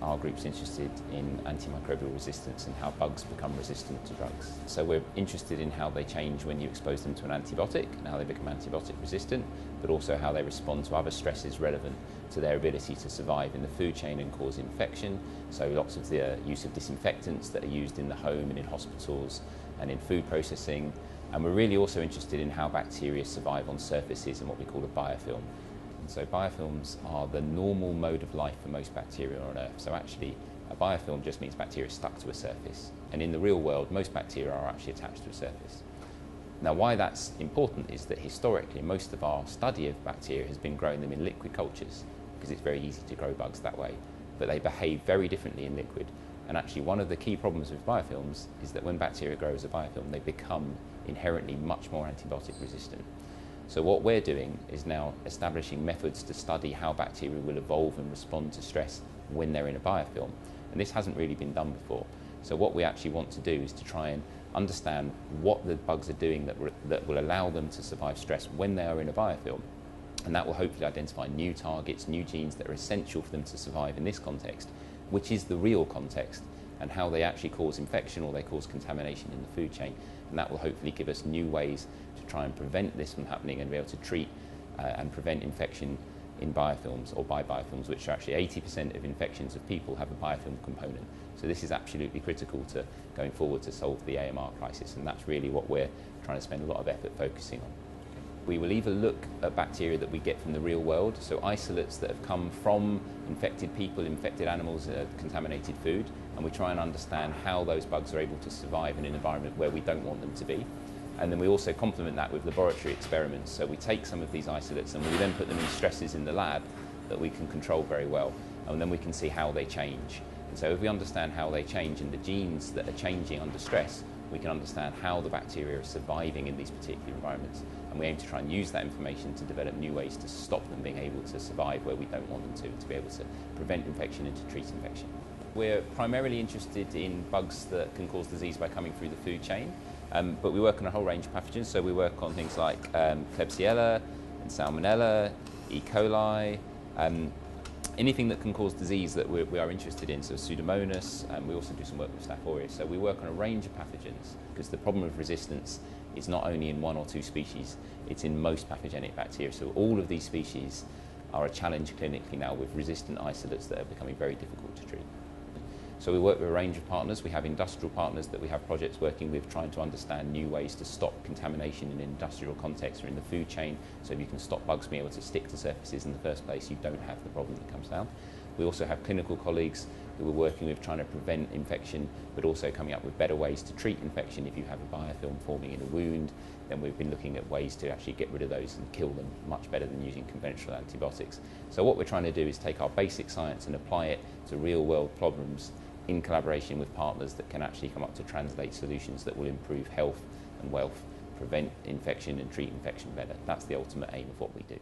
Our group's interested in antimicrobial resistance and how bugs become resistant to drugs. So we're interested in how they change when you expose them to an antibiotic and how they become antibiotic resistant, but also how they respond to other stresses relevant to their ability to survive in the food chain and cause infection. So lots of the use of disinfectants that are used in the home and in hospitals and in food processing. And we're really also interested in how bacteria survive on surfaces in what we call a biofilm. And so biofilms are the normal mode of life for most bacteria on Earth. So actually, a biofilm just means bacteria stuck to a surface. And in the real world, most bacteria are actually attached to a surface. Now, why that's important is that historically, most of our study of bacteria has been growing them in liquid cultures because it's very easy to grow bugs that way. But they behave very differently in liquid. And actually, one of the key problems with biofilms is that when bacteria grow as a biofilm, they become inherently much more antibiotic resistant. So what we're doing is now establishing methods to study how bacteria will evolve and respond to stress when they're in a biofilm. And this hasn't really been done before. So what we actually want to do is to try and understand what the bugs are doing that will allow them to survive stress when they are in a biofilm. And that will hopefully identify new targets, new genes that are essential for them to survive in this context, which is the real context, and how they actually cause infection or they cause contamination in the food chain. And that will hopefully give us new ways to try and prevent this from happening and be able to treat and prevent infection in biofilms or by biofilms, which are actually 80% of infections of people have a biofilm component. So this is absolutely critical to going forward to solve the AMR crisis, and that's really what we're trying to spend a lot of effort focusing on. We will either look at bacteria that we get from the real world, so isolates that have come from infected people, infected animals, contaminated food, and we try and understand how those bugs are able to survive in an environment where we don't want them to be. And then we also complement that with laboratory experiments. So we take some of these isolates and we then put them in stresses in the lab that we can control very well, and then we can see how they change. And so if we understand how they change and the genes that are changing under stress, we can understand how the bacteria are surviving in these particular environments. And we aim to try and use that information to develop new ways to stop them being able to survive where we don't want them to be able to prevent infection and to treat infection. We're primarily interested in bugs that can cause disease by coming through the food chain, but we work on a whole range of pathogens. So we work on things like Klebsiella and Salmonella, E. coli, anything that can cause disease that we are interested in, so Pseudomonas, and we also do some work with Staph aureus. So we work on a range of pathogens because the problem of resistance is not only in one or two species, it's in most pathogenic bacteria. So all of these species are a challenge clinically now with resistant isolates that are becoming very difficult to treat. So we work with a range of partners. We have industrial partners that we have projects working with trying to understand new ways to stop contamination in an industrial context or in the food chain. So if you can stop bugs being able to stick to surfaces in the first place, you don't have the problem that comes down. We also have clinical colleagues who we're working with trying to prevent infection, but also coming up with better ways to treat infection. If you have a biofilm forming in a wound, then we've been looking at ways to actually get rid of those and kill them much better than using conventional antibiotics. So what we're trying to do is take our basic science and apply it to real world problems in collaboration with partners that can actually come up to translate solutions that will improve health and wealth, prevent infection and treat infection better. That's the ultimate aim of what we do.